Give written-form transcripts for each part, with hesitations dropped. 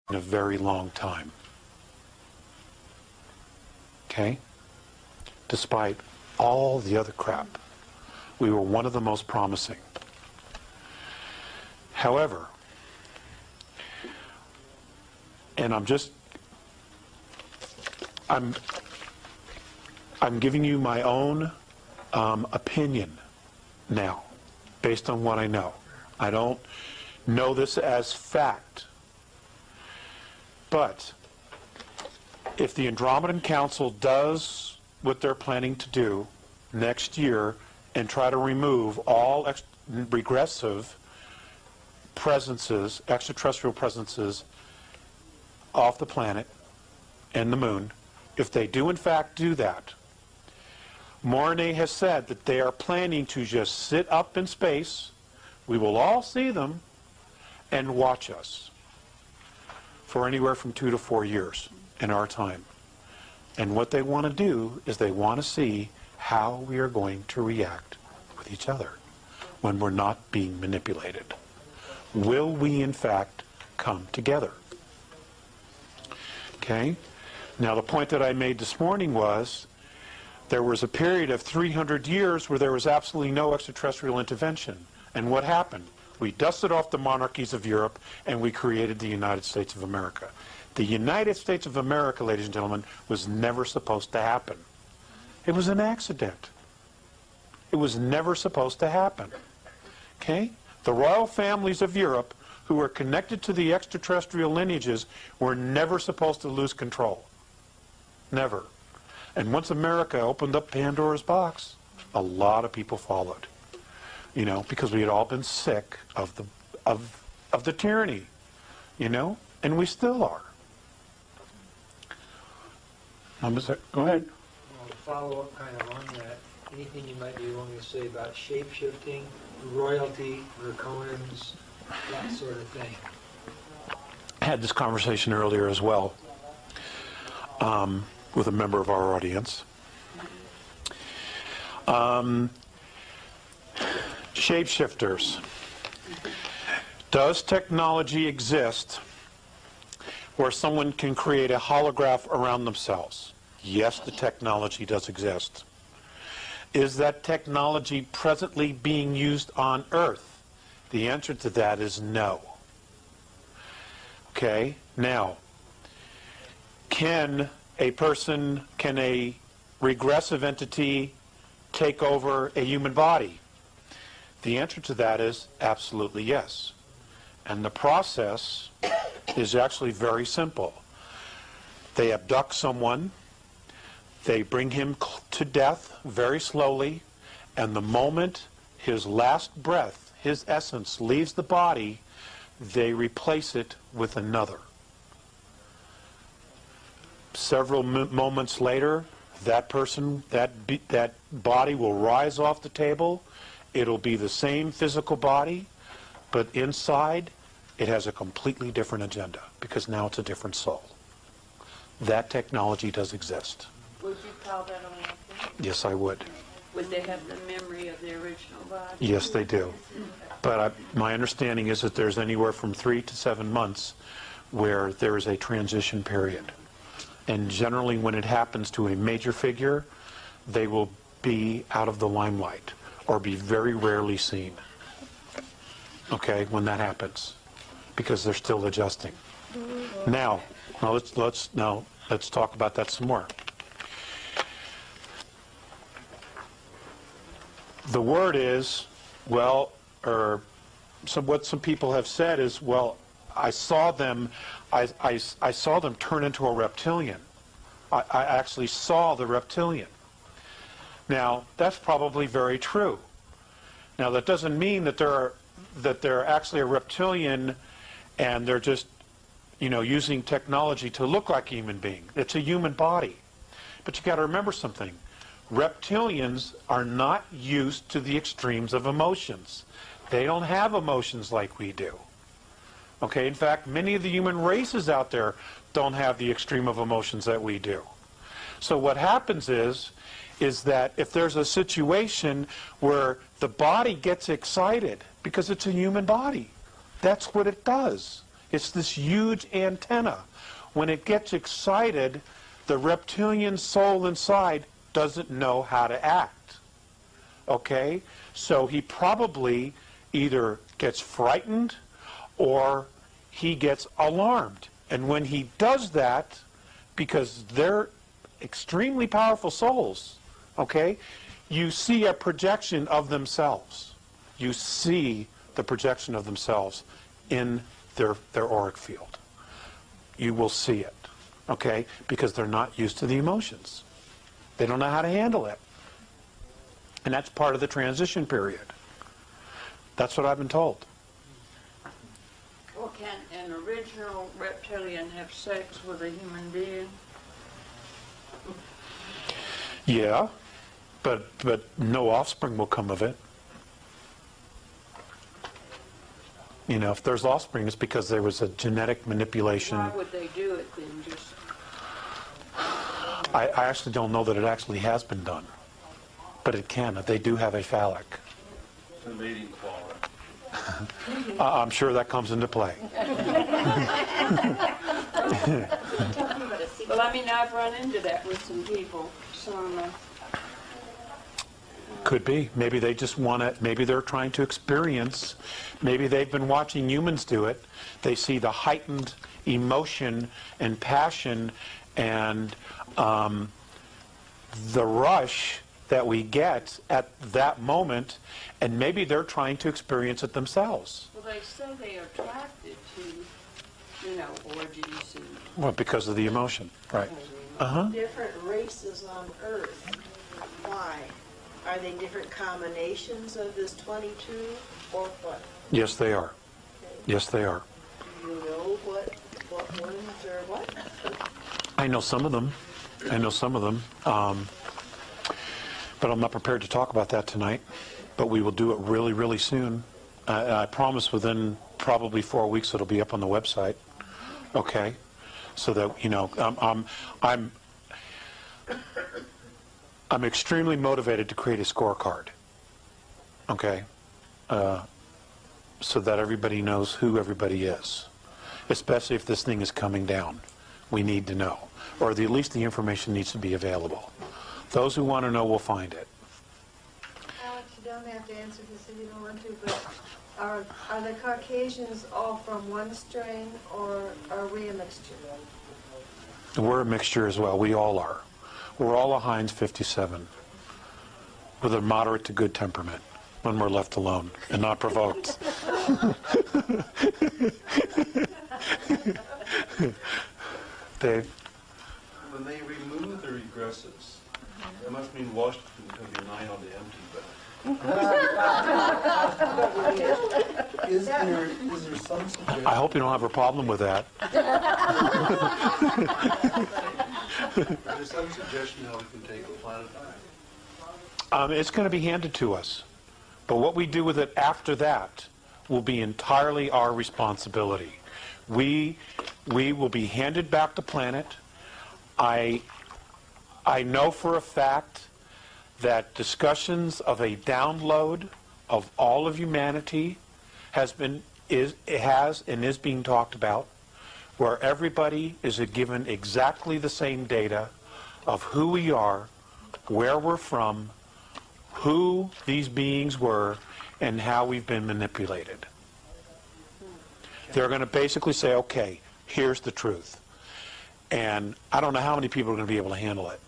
in a very long time. Okay? Despite all the other crap, we were one of the most promising. However, and I'm giving you my own opinion now, based on what I know. I don't know this as fact. But if the Andromedan Council does what they're planning to do next year and try to remove all regressive presences, extraterrestrial presences off the planet and the moon, if they do in fact do that, Mornay has said that they are planning to just sit up in space, we will all see them, and watch us for anywhere from 2 to 4 years in our time. And what they want to do is they want to see how we are going to react with each other when we're not being manipulated. Will we in fact come together? Okay? Now the point that I made this morning was there was a period of 300 years where there was absolutely no extraterrestrial intervention. And what happened? We dusted off the monarchies of Europe and we created the United States of America. The United States of America, ladies and gentlemen, was never supposed to happen. It was an accident. It was never supposed to happen. Okay? The royal families of Europe, who were connected to the extraterrestrial lineages, were never supposed to lose control. Never. And once America opened up Pandora's box, a lot of people followed. You know, because we had all been sick of the tyranny, you know, and we still are. Go ahead. Well, to follow up kind of on that, anything you might be willing to say about shape-shifting, royalty, draconians, that sort of thing? I had this conversation earlier as well with a member of our audience. Shapeshifters. Does technology exist where someone can create a holograph around themselves? Yes, the technology does exist. Is that technology presently being used on Earth? The answer to that is no. Okay, now, can a regressive entity take over a human body? The answer to that is absolutely yes. And the process is actually very simple. They abduct someone, they bring him to death very slowly, and the moment his last breath, his essence, leaves the body, they replace it with another. Several moments later, that person, that body will rise off the table. It'll be the same physical body, but inside it has a completely different agenda because now it's a different soul. That technology does exist. Would you call that a molte? Yes, I would. Would they have the memory of the original body? Yes, they do. But my understanding is that there's anywhere from 3 to 7 months where there is a transition period. And generally when it happens to a major figure, they will be out of the limelight or be very rarely seen. Okay, when that happens, because they're still adjusting. Now let's talk about that some more. The word is, well, or what some people have said is, well, I saw them turn into a reptilian. I actually saw the reptilian. Now, that's probably very true. Now, that doesn't mean that they're actually a reptilian and they're just, using technology to look like a human being. It's a human body. But you got to remember something. Reptilians are not used to the extremes of emotions. They don't have emotions like we do. Okay, in fact, many of the human races out there don't have the extreme of emotions that we do. So what happens is that if there's a situation where the body gets excited, because it's a human body, that's what it does. It's this huge antenna. When it gets excited, the reptilian soul inside doesn't know how to act. Okay? So he probably either gets frightened or he gets alarmed. And when he does that, because they're extremely powerful souls, okay, you see a projection of themselves. You see the projection of themselves in their auric field. You will see it, okay, because they're not used to the emotions. They don't know how to handle it. And that's part of the transition period. That's what I've been told. Well, can an original reptilian have sex with a human being? Yeah, but no offspring will come of it. You know, if there's offspring, it's because there was a genetic manipulation. Why would they do it then? Just I actually don't know that it actually has been done, but it can. They do have a phallic. The mating quality. I'm sure that comes into play. well, I mean, I've run into that with some people. Some Could be. Maybe they just want to, maybe they're trying to experience, maybe they've been watching humans do it. They see the heightened emotion and passion and the rush that we get at that moment, and maybe they're trying to experience it themselves. well, they say they are attracted to, you know, orgies and Well, because of the emotion, right. Uh-huh. Different races on Earth. Why? Are they different combinations of this 22 or what? Yes, they are. Yes, they are. Do you know what ones are what? I know some of them. I know some of them. But I'm not prepared to talk about that tonight. But we will do it really, really soon. I promise within probably 4 weeks it'll be up on the website. Okay? So that, you know, I'm extremely motivated to create a scorecard. Okay? So that everybody knows who everybody is. Especially if this thing is coming down. We need to know. Or at least the information needs to be available. Those who want to know will find it. Alex, you don't have to answer this if you don't want to, but are the Caucasians all from one strain, or are we a mixture? We're a mixture as well. We all are. We're all a Heinz 57 with a moderate to good temperament when we're left alone and not provoked. Dave? When they remove the regressives, that must mean Washington is going to be 9 on the empty, but Is there some suggestion? I hope you don't have a problem with that. there's some suggestion how we can take the planet back. It's going to be handed to us. But what we do with it after that will be entirely our responsibility. We will be handed back the planet. I know for a fact that discussions of a download of all of humanity is being talked about, where everybody is given exactly the same data of who we are, where we're from, who these beings were, and how we've been manipulated. They're going to basically say, okay, here's the truth. And I don't know how many people are going to be able to handle it.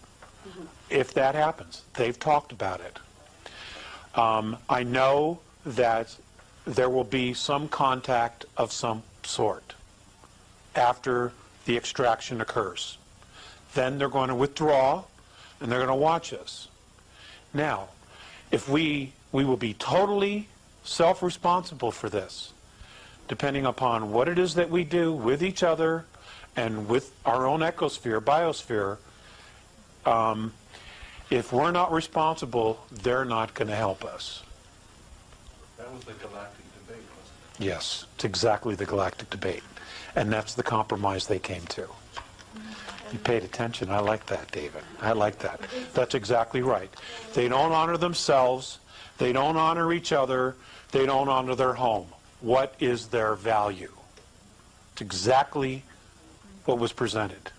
If that happens, they've talked about it. I know that there will be some contact of some sort after the extraction occurs. Then they're going to withdraw, and they're going to watch us. Now, if we will be totally self-responsible for this, depending upon what it is that we do with each other and with our own ecosphere, biosphere. If we're not responsible, they're not going to help us. That was the galactic debate, wasn't Yes, it's exactly the galactic debate. And that's the compromise they came to. You paid attention. I like that, David. I like that. That's exactly right. They don't honor themselves. They don't honor each other. They don't honor their home. What is their value? It's exactly what was presented.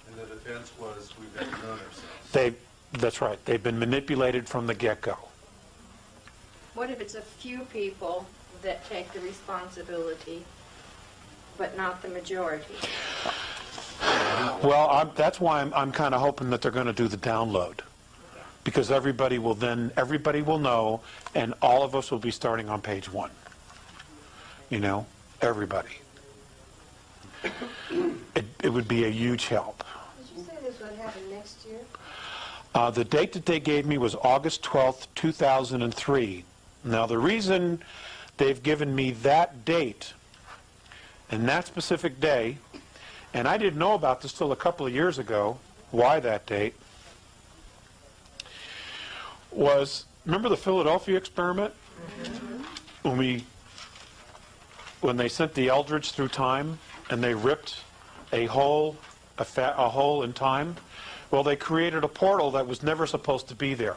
And the defense was, we've got to know ourselves. That's right. They've been manipulated from the get-go. What if it's a few people that take the responsibility, but not the majority? Well, that's why I'm kind of hoping that they're going to do the download, because everybody will know, and all of us will be starting on page 1. You know, everybody. It would be a huge help. Did you say this would happen next year? The date that they gave me was August 12th, 2003. Now, the reason they've given me that date and that specific day, and I didn't know about this till a couple of years ago, why that date, was, remember the Philadelphia experiment? When they sent the Eldridge through time and they ripped a hole in time? Well, they created a portal that was never supposed to be there.